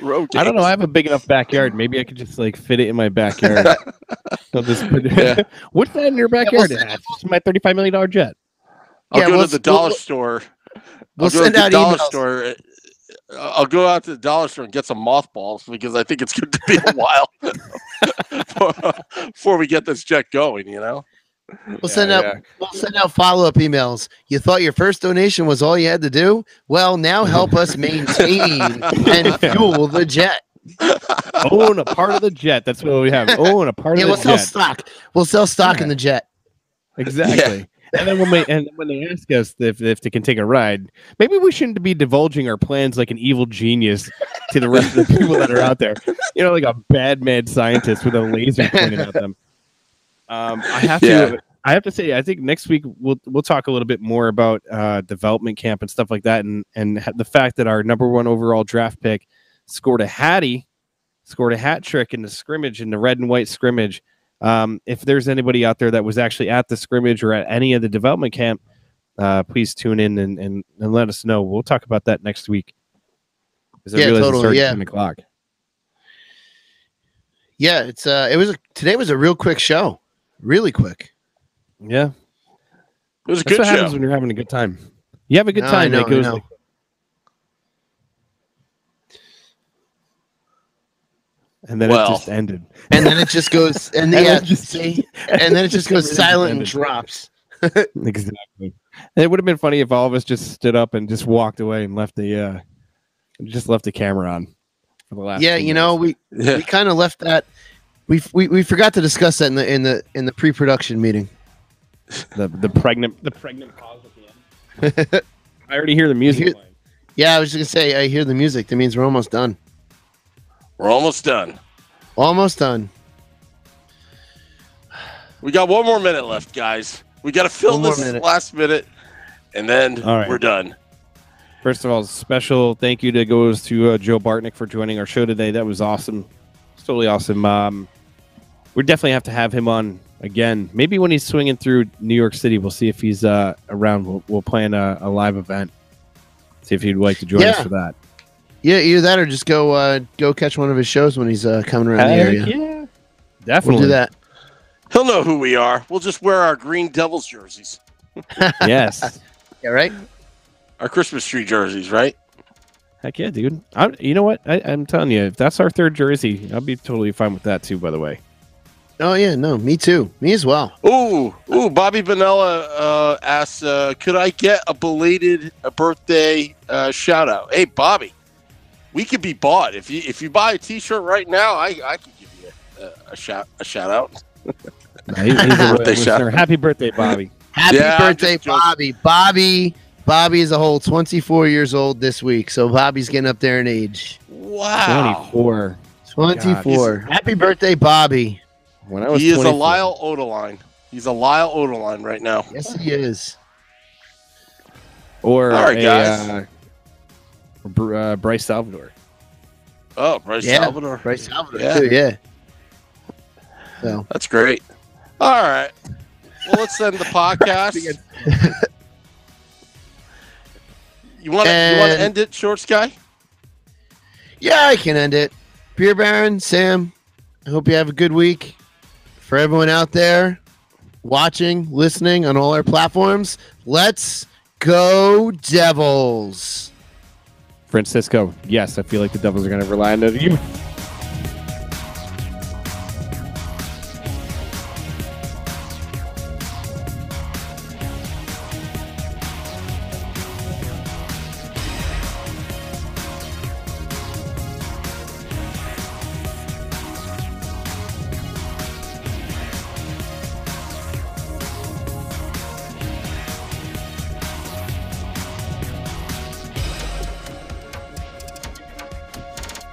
road games. I don't know. I have a big enough backyard. Maybe I could just like fit it in my backyard. So just what's that in your backyard? It's my $35 million jet. I'll go to the dollar store. We'll send out store. I'll go out to the dollar store and get some mothballs because I think it's going to be a while before we get this jet going. You know, we'll send out follow-up emails. You thought your first donation was all you had to do? Well, now help us maintain and fuel the jet. Own a part of the jet. That's what we have. Own a part of the jet. We'll sell stock. We'll sell stock in the jet. Exactly. Yeah. And then when they ask us if they can take a ride, maybe we shouldn't be divulging our plans like an evil genius to the rest of the people that are out there. You know, like a bad mad scientist with a laser pointed at them. I have to say, I think next week we'll talk a little bit more about development camp and stuff like that, and the fact that our number one overall draft pick scored a hat trick in the scrimmage, in the red and white scrimmage. If there's anybody out there that was actually at the scrimmage or at any of the development camp, please tune in and let us know. We'll talk about that next week. Totally. At 10 o'clock. Yeah, today was a real quick show. Really quick. Yeah. It was a That's good what show. happens when you're having a good time. You have a good time. I know. And then it just ended. And then it just goes, and then it just goes silent and drops. Exactly. And it would have been funny if all of us just stood up and just walked away and left the camera on for the last. Yeah, we kind of left that. We forgot to discuss that in the pre-production meeting. The pregnant pause at the end. I already hear the music playing. Yeah, I was just gonna say I hear the music. That means we're almost done. We're almost done. Almost done. We got one more minute left, guys. We got to fill this last minute, and then we're done. First of all, special thank you goes to Joe Bartnick for joining our show today. That was awesome. It's totally awesome. We definitely have to have him on again. Maybe when he's swinging through New York City, we'll see if he's around. We'll plan a live event. See if he'd like to join us for that. Yeah, either that or just go catch one of his shows when he's coming around the area. Yeah, definitely. We'll do that. He'll know who we are. We'll just wear our Green Devils jerseys. Yes. Yeah, right? Our Christmas tree jerseys, right? Heck yeah, dude. You know what? I'm telling you, if that's our third jersey, I'll be totally fine with that too, by the way. Oh, yeah, no, me too. Me as well. Ooh, Bobby Vanilla asks, could I get a belated birthday shout out? Hey, Bobby. We could be bought. If you buy a T-shirt right now, I could give you a shout out. He's a birthday shout. Happy birthday, Bobby! Happy birthday, Bobby! Bobby, Bobby is a whole 24 years old this week, so Bobby's getting up there in age. Wow. 24. 24. Happy birthday, Bobby. When I was He is 24. a Lyle Odeline. He's a Lyle Odeline right now. Yes, he is. Or all right, guys. Bryce Salvador. Oh, Bryce Salvador. Bryce Salvador, too, yeah. So that's great. All right. Well, let's end the podcast. You want to end it, Shorts Guy? Yeah, I can end it. Beer Baron, Sam, I hope you have a good week. For everyone out there watching, listening on all our platforms, let's go Devils. Francisco, yes, I feel like the Devils are going to rely on you.